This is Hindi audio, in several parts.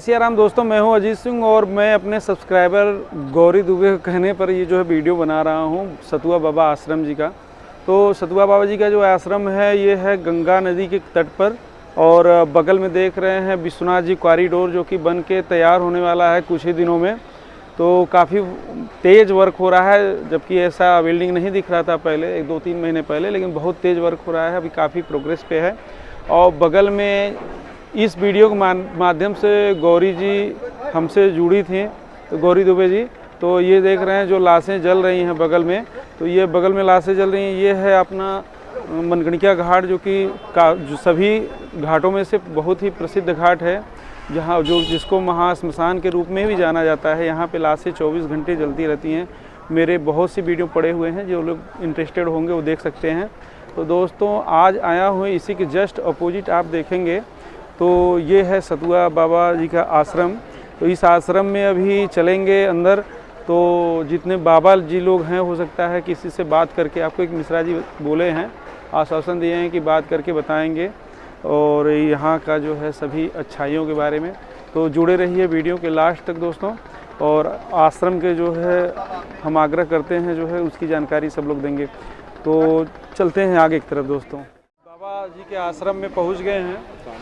जय सिया राम दोस्तों, मैं हूं अजीत सिंह और मैं अपने सब्सक्राइबर गौरी दुबे के कहने पर ये जो है वीडियो बना रहा हूं सतुआ बाबा आश्रम जी का। तो सतुआ बाबा जी का जो आश्रम है ये है गंगा नदी के तट पर, और बगल में देख रहे हैं विश्वनाथ जी कॉरिडोर जो कि बन के तैयार होने वाला है कुछ ही दिनों में। तो काफ़ी तेज़ वर्क हो रहा है, जबकि ऐसा बिल्डिंग नहीं दिख रहा था पहले, 1-2-3 महीने पहले, लेकिन बहुत तेज़ वर्क हो रहा है, अभी काफ़ी प्रोग्रेस पे है। और बगल में इस वीडियो के माध्यम से गौरी जी हमसे जुड़ी थी, तो गौरी दुबे जी, तो ये देख रहे हैं जो लाशें जल रही हैं बगल में, तो ये बगल में लाशें जल रही हैं। ये है अपना मनगणिका घाट, जो कि जो सभी घाटों में से बहुत ही प्रसिद्ध घाट है, जहाँ जिसको महाश्मशान के रूप में भी जाना जाता है। यहाँ पे लाशें 24 घंटे जलती रहती हैं। मेरे बहुत सी वीडियो पड़े हुए हैं, जो लोग इंटरेस्टेड होंगे वो देख सकते हैं। तो दोस्तों आज आया हूँ इसी के जस्ट अपोजिट आप देखेंगे तो ये है सतुआ बाबा जी का आश्रम। तो इस आश्रम में अभी चलेंगे अंदर, तो जितने बाबा जी लोग हैं हो सकता है किसी से बात करके, आपको एक मिश्रा जी बोले हैं, आश्वासन दिए हैं कि बात करके बताएंगे और यहाँ का जो है सभी अच्छाइयों के बारे में। तो जुड़े रहिए वीडियो के लास्ट तक दोस्तों, और आश्रम के जो है हम आग्रह करते हैं जो है उसकी जानकारी सब लोग देंगे। तो चलते हैं आगे की तरफ दोस्तों। बाबा जी के आश्रम में पहुंच गए हैं,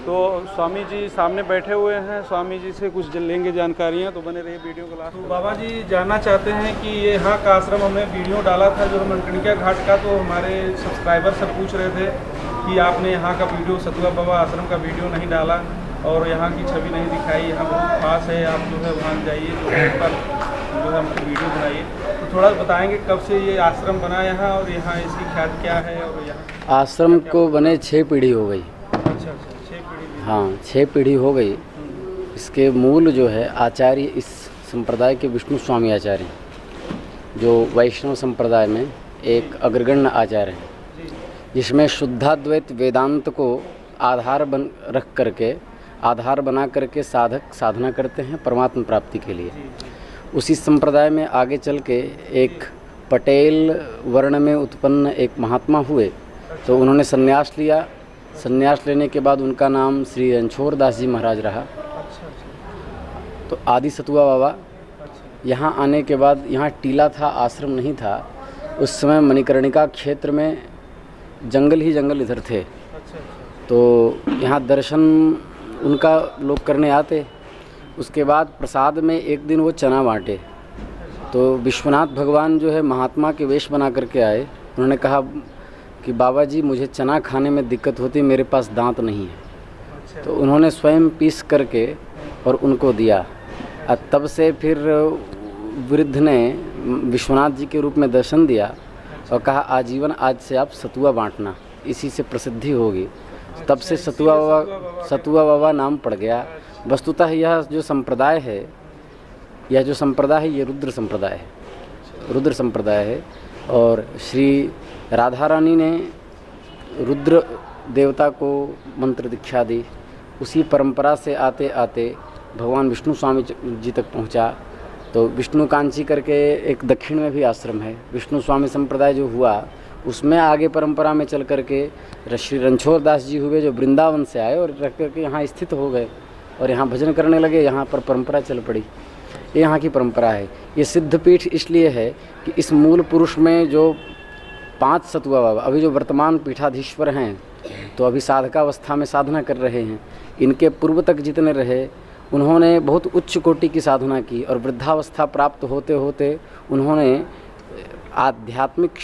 तो स्वामी जी सामने बैठे हुए हैं, स्वामी जी से कुछ लेंगे जानकारियां, तो बने रहिए वीडियो को लास्ट। तो बाबा जी जानना चाहते हैं कि ये यहाँ का आश्रम, हमने वीडियो डाला था जो मनगणिका घाट का, तो हमारे सब्सक्राइबर सब पूछ रहे थे कि आपने यहाँ का वीडियो सतुआ बाबा आश्रम का वीडियो नहीं डाला और यहाँ की छवि नहीं दिखाई, यहाँ बहुत खास है, आप जो है वहाँ जाइए तो पर जो है हमको वीडियो बनाइए। तो थोड़ा बताएंगे कब से ये आश्रम बना यहाँ, और यहाँ इसकी ख्याति क्या है, और यहाँ आश्रम को बने 6 पीढ़ी हो गई। अच्छा 6 पीढ़ी। हाँ 6 पीढ़ी हो गई। इसके मूल जो है आचार्य इस संप्रदाय के विष्णु स्वामी आचार्य हैं, जो वैष्णव संप्रदाय में एक अग्रगण्य आचार्य हैं, जिसमें शुद्धाद्वैत वेदांत को आधार बना करके साधक साधना करते हैं परमात्मा प्राप्ति के लिए। उसी संप्रदाय में आगे चल के एक पटेल वर्ण में उत्पन्न एक महात्मा हुए, तो उन्होंने संन्यास लिया। संन्यास लेने के बाद उनका नाम श्री रणछोड़ दास जी महाराज रहा। तो आदि सतुआ बाबा यहाँ आने के बाद, यहाँ टीला था, आश्रम नहीं था उस समय। मणिकर्णिका क्षेत्र में जंगल ही जंगल इधर थे, तो यहाँ दर्शन उनका लोग करने आते। उसके बाद प्रसाद में एक दिन वो चना बांटे, तो विश्वनाथ भगवान जो है महात्मा के वेश बना करके आए। उन्होंने कहा कि बाबा जी मुझे चना खाने में दिक्कत होती, मेरे पास दांत नहीं है। तो उन्होंने स्वयं पीस करके और उनको दिया। तब से फिर वृद्ध ने विश्वनाथ जी के रूप में दर्शन दिया और कहा आजीवन आज से आप सतुआ बांटना, इसी से प्रसिद्धि होगी। तब से सतुआ बाबा नाम पड़ गया। वस्तुतः यह जो संप्रदाय है, ये रुद्र संप्रदाय है। और श्री राधा रानी ने रुद्र देवता को मंत्र दीक्षा दी। उसी परंपरा से आते आते भगवान विष्णु स्वामी जी तक पहुंचा। तो विष्णु कांची करके एक दक्षिण में भी आश्रम है। विष्णु स्वामी संप्रदाय जो हुआ उसमें आगे परंपरा में चल करके श्री रणछोड़ दास जी हुए, जो वृंदावन से आए और रख करके यहाँ स्थित हो गए और यहाँ भजन करने लगे। यहाँ पर परंपरा चल पड़ी, ये यहाँ की परंपरा है। ये सिद्धपीठ इसलिए है कि इस मूल पुरुष में जो 5 सतुआ बाबा अभी जो वर्तमान पीठाधीश्वर हैं, तो अभी साधकावस्था में साधना कर रहे हैं। इनके पूर्व तक जितने रहे उन्होंने बहुत उच्च कोटि की साधना की, और वृद्धावस्था प्राप्त होते होते उन्होंने आध्यात्मिक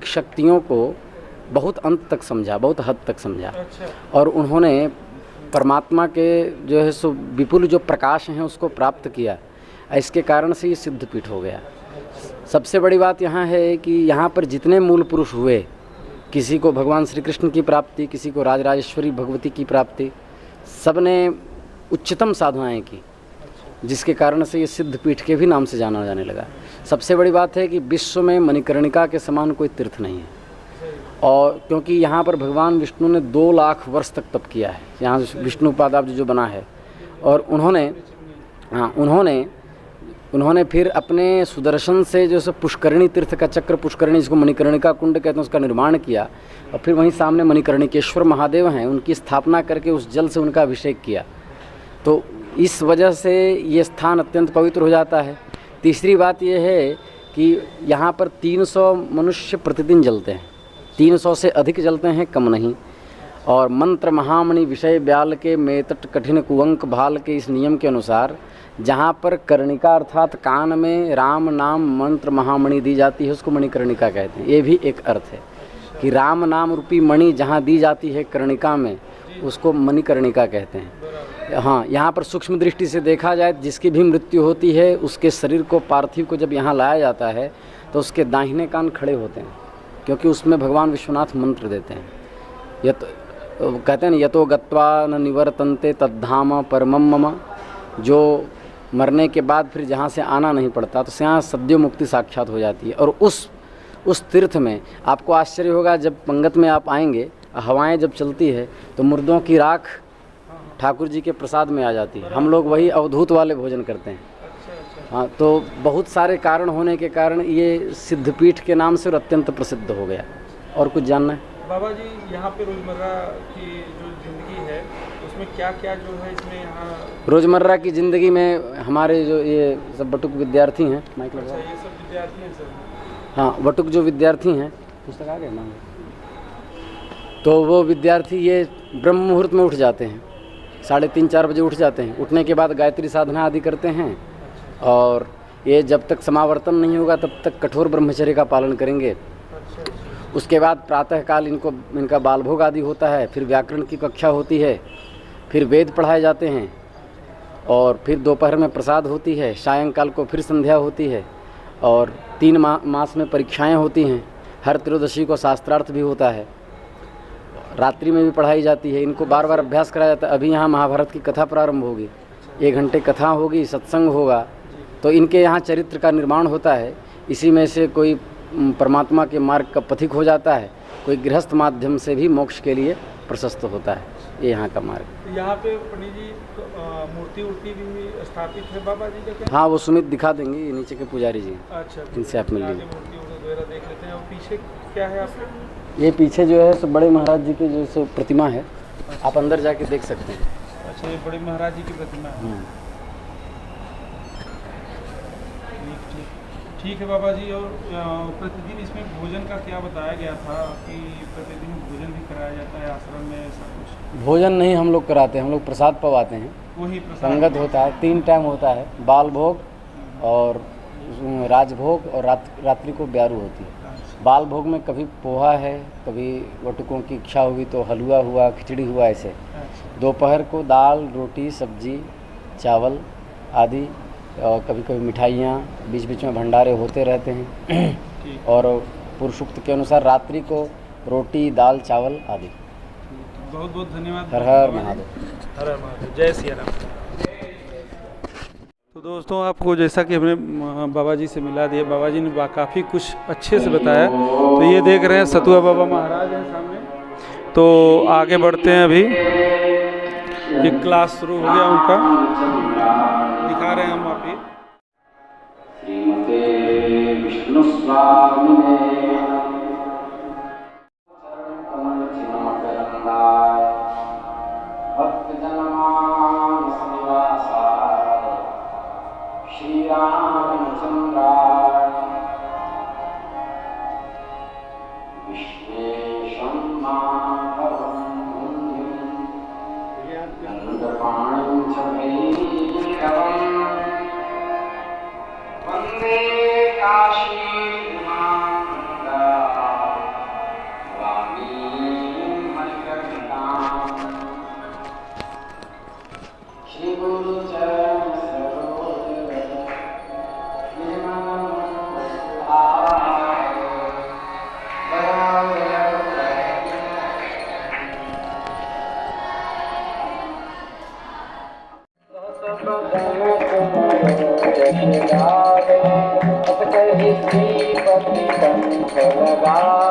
शक्तियों को बहुत अंत तक समझा, बहुत हद तक समझा। और उन्होंने परमात्मा के जो है सो विपुल जो प्रकाश हैं उसको प्राप्त किया। इसके कारण से ये सिद्धपीठ हो गया। सबसे बड़ी बात यहाँ है कि यहाँ पर जितने मूल पुरुष हुए, किसी को भगवान श्री कृष्ण की प्राप्ति, किसी को राजराजेश्वरी भगवती की प्राप्ति, सब ने उच्चतम साधनाएं की, जिसके कारण से ये सिद्धपीठ के भी नाम से जाना जाने लगा। सबसे बड़ी बात है कि विश्व में मणिकर्णिका के समान कोई तीर्थ नहीं है। और क्योंकि यहाँ पर भगवान विष्णु ने 2 लाख वर्ष तक तप किया है, यहाँ विष्णु पादाब्ज जो बना है। और उन्होंने उन्होंने फिर अपने सुदर्शन से जो सो पुष्करणी तीर्थ का चक्र, पुष्करणी जिसको मणिकर्णिका कुंड कहते हैं, उसका निर्माण किया और फिर वहीं सामने मणिकर्णिकेश्वर महादेव हैं, उनकी स्थापना करके उस जल से उनका अभिषेक किया। तो इस वजह से ये स्थान अत्यंत पवित्र हो जाता है। तीसरी बात ये है कि यहाँ पर 300 मनुष्य प्रतिदिन जलते हैं, 300 से अधिक जलते हैं, कम नहीं। और मंत्र महामणि विषय ब्याल के मेतट कठिन कुअंक भाल के इस नियम के अनुसार जहाँ पर कर्णिका अर्थात कान में राम नाम मंत्र महामणि दी जाती है उसको मणिकर्णिका कहते हैं। ये भी एक अर्थ है कि राम नाम रूपी मणि जहाँ दी जाती है कर्णिका में, उसको मणिकर्णिका कहते हैं। हाँ, यहाँ पर सूक्ष्म दृष्टि से देखा जाए, जिसकी भी मृत्यु होती है उसके शरीर को, पार्थिव को जब यहाँ लाया जाता है तो उसके दाहिने कान खड़े होते हैं, क्योंकि उसमें भगवान विश्वनाथ मंत्र देते हैं। कहते हैं न, यतो गत्वा न निवर्तन्ते तद्धाम परमम मम, जो मरने के बाद फिर जहाँ से आना नहीं पड़ता, तो यहाँ सद्यो मुक्ति साक्षात हो जाती है। और उस तीर्थ में आपको आश्चर्य होगा, जब पंगत में आप आएंगे, हवाएं जब चलती है तो मुर्दों की राख ठाकुर जी के प्रसाद में आ जाती है। हम लोग वही अवधूत वाले भोजन करते हैं। हाँ, तो बहुत सारे कारण होने के कारण ये सिद्धपीठ के नाम से और अत्यंत प्रसिद्ध हो गया। और कुछ जानना है बाबा जी? यहाँ पे रोज़मर्रा की जो ज़िंदगी है उसमें क्या क्या जो है इसमें यहाँ रोज़मर्रा की ज़िंदगी में हमारे जो ये सब बटुक विद्यार्थी हैं, माइक लगा। ये सब विद्यार्थी हैं सर? हाँ, बटुक जो विद्यार्थी हैं, पुस्तक आ गया ना, तो वो विद्यार्थी ये ब्रह्म मुहूर्त में उठ जाते हैं, 3:30-4 बजे उठ जाते हैं। उठने के बाद गायत्री साधना आदि करते हैं और ये जब तक समावर्तन नहीं होगा तब तक कठोर ब्रह्मचर्य का पालन करेंगे। उसके बाद प्रातःकाल इनका बाल भोग आदि होता है, फिर व्याकरण की कक्षा होती है, फिर वेद पढ़ाए जाते हैं और फिर दोपहर में प्रसाद होती है, सायंकाल को फिर संध्या होती है और 3 मास में परीक्षाएं होती हैं। हर त्रयोदशी को शास्त्रार्थ भी होता है, रात्रि में भी पढ़ाई जाती है। इनको बार बार अभ्यास कराया जाता है। अभी यहाँ महाभारत की कथा प्रारंभ होगी, 1 घंटे कथा होगी, सत्संग होगा, तो इनके यहाँ चरित्र का निर्माण होता है। इसी में से कोई परमात्मा के मार्ग का पथिक हो जाता है, कोई गृहस्थ माध्यम से भी मोक्ष के लिए प्रशस्त होता है। ये यहाँ का मार्ग। यहाँ पे पंडित जी मूर्ति भी स्थापित है बाबा जी का क्या? हाँ, वो सुमित दिखा देंगे, ये नीचे के पुजारी जी। अच्छा, इनसे आप मिल लीजिए। मूर्ति वगैरह देख लेते हैं। और पीछे क्या है आपके? ये पीछे जो है सो बड़े महाराज जी की जो सो प्रतिमा है, आप अंदर जाके देख सकते हैं। अच्छा, ये बड़े महाराज जी की प्रतिमा है। ठीक है बाबा जी। और प्रतिदिन इसमें भोजन का क्या बताया गया था कि प्रतिदिन भोजन भी कराया जाता है आश्रम में, ऐसा कुछ? भोजन नहीं हम लोग कराते हैं, हम लोग प्रसाद पवाते हैं। वही प्रसाद संगत होता है, 3 टाइम होता है, बाल भोग और राजभोग और रात्रि को ब्यारू होती है। बाल भोग में कभी पोहा है, कभी वटुकों की इच्छा हुई तो हलवा हुआ, खिचड़ी हुआ, ऐसे। दोपहर को दाल, रोटी, सब्जी, चावल आदि और कभी कभी मिठाइयाँ, बीच बीच में भंडारे होते रहते हैं। और पुरुषोक्त के अनुसार रात्रि को रोटी, दाल, चावल आदि। बहुत बहुत धन्यवाद। हर हर महादेव। हर हर महादेव। जय सिया राम। तो दोस्तों, आपको जैसा कि हमने बाबा जी से मिला दिया, बाबा जी ने काफ़ी कुछ अच्छे से बताया। तो ये देख रहे हैं सतुआ बाबा महाराज हैं सामने। तो आगे बढ़ते हैं। अभी एक क्लास शुरू हो गया उनका, दिखा रहे हैं हम आप। श्रीमते विष्णु स्वामिने श्री रामचंद्राय विश्वेशं माधवं नंदपाणिं च भैरवम् वंदे काशी श्री गुरु चरण लगावे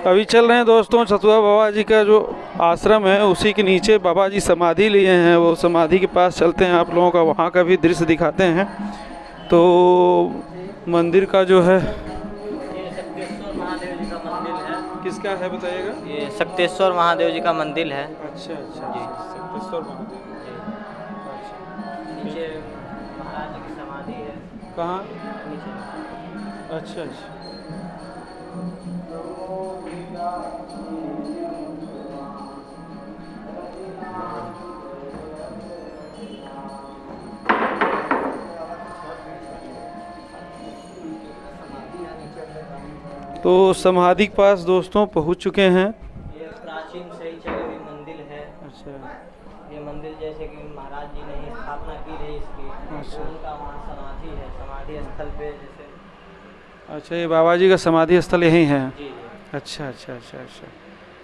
अभी चल रहे हैं दोस्तों सतुआ बाबा जी का जो आश्रम है उसी के नीचे बाबा जी समाधि लिए हैं। वो समाधि के पास चलते हैं, आप लोगों का वहाँ का भी दृश्य दिखाते हैं। तो मंदिर का जो है शक्तेश्वर महादेव जी का मंदिर है। किसका है बताइएगा? ये शक्तेश्वर महादेव जी का मंदिर है। अच्छा अच्छा जी, शक्तेश्वर महादेव। नीचे महाराज जी की समाधि है। कहाँ? नीचे अच्छा अच्छा। तो समाधि के पास दोस्तों पहुंच चुके हैं। ये प्राचीन से ही चली हुई मंदिर है। अच्छा ये मंदिर जैसे कि महाराज जी ने ही स्थापना की है इसकी। अच्छा। उनका वहाँ समाधि है, समाधि स्थल पे जैसे। अच्छा, ये बाबा जी का समाधि स्थल यहीं है। जी जी। अच्छा अच्छा अच्छा अच्छा।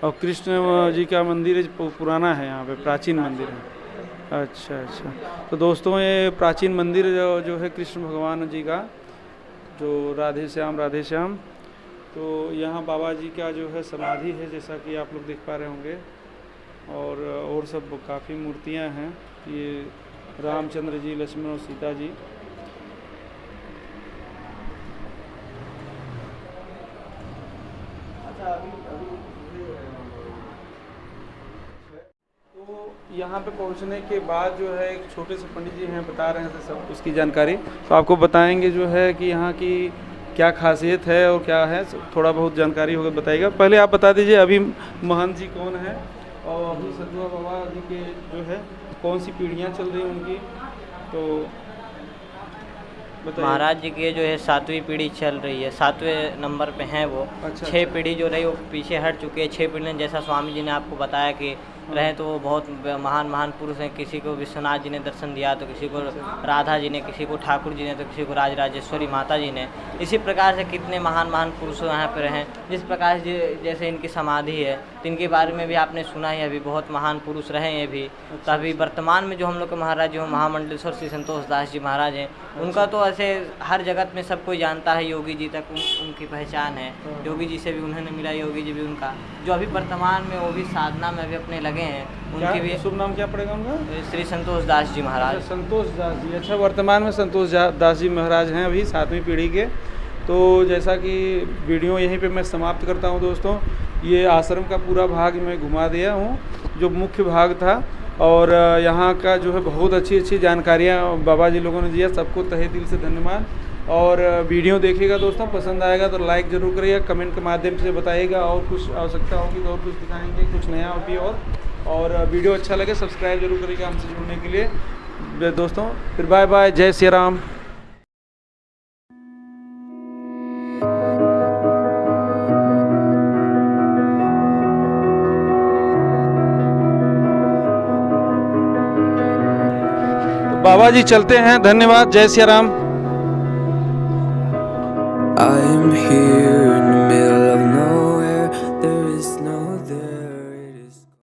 और कृष्ण जी का मंदिर पुराना है, यहाँ पे प्राचीन मंदिर है। अच्छा अच्छा। तो दोस्तों ये प्राचीन मंदिर जो है कृष्ण भगवान जी का, जो राधे श्याम, तो यहाँ बाबा जी का जो है समाधि है, जैसा कि आप लोग देख पा रहे होंगे। और सब काफ़ी मूर्तियाँ हैं। ये रामचंद्र जी, लक्ष्मण और सीता जी। तो यहाँ पे पहुँचने के बाद जो है एक छोटे से पंडित जी हैं, बता रहे हैं सब उसकी जानकारी। तो आपको बताएंगे जो है कि यहाँ की क्या खासियत है और क्या है, थोड़ा बहुत जानकारी होगा बताइएगा। पहले आप बता दीजिए अभी महंत जी कौन है और अभी सतुआ बाबा जी के जो है कौन सी पीढ़ियाँ चल रही हैं उनकी, तो बताइए। महाराज जी की जो है 7वीं पीढ़ी चल रही है, 7वें नंबर पे हैं वो। अच्छा, 6 अच्छा। पीढ़ी जो रही वो पीछे हट चुकी है। 6 पीढ़ी जैसा स्वामी जी ने आपको बताया कि रहे तो वो बहुत महान पुरुष हैं। किसी को विश्वनाथ जी ने दर्शन दिया, तो किसी को राधा जी ने, किसी को ठाकुर जी ने, तो किसी को राजराजेश्वरी माता जी ने। इसी प्रकार से कितने महान पुरुष यहाँ पर हैं। जिस प्रकार से जैसे इनकी समाधि है, तो इनके बारे में भी आपने सुना ही, अभी बहुत महान पुरुष रहे हैं अभी। तो अभी वर्तमान में जो हम लोग के महाराज जो महामंडलेश्वर श्री संतोष दास जी महाराज हैं, उनका तो ऐसे हर जगत में सब कोई जानता है। योगी जी तक उनकी पहचान है। योगी जी से भी उन्होंने मिला, योगी जी भी उनका जो अभी वर्तमान में वो भी साधना में भी अपने लगे हैं। उनकी भी शुभ नाम क्या पड़ेगा उनका? श्री संतोष दास जी महाराज। अच्छा, संतोष दास जी। अच्छा, वर्तमान में संतोष दास जी महाराज हैं अभी 7वीं पीढ़ी के। तो जैसा कि वीडियो यहीं पे मैं समाप्त करता हूं दोस्तों। ये आश्रम का पूरा भाग मैं घुमा दिया हूं, जो मुख्य भाग था। और यहाँ का जो है बहुत अच्छी जानकारियाँ बाबा जी लोगों ने दिया। सबको तहे दिल से धन्यवाद। और वीडियो देखिएगा दोस्तों, पसंद आएगा तो लाइक ज़रूर करिएगा, कमेंट के माध्यम से बताइएगा। और कुछ आवश्यकता होगी तो और कुछ दिखाएंगे, कुछ नया भी। और वीडियो अच्छा लगे सब्सक्राइब जरूर करिएगा हमसे जुड़ने के लिए दोस्तों। फिर बाय बाय, जय श्री राम। बाबा जी चलते हैं, धन्यवाद, जय Shri Ram. I am here in the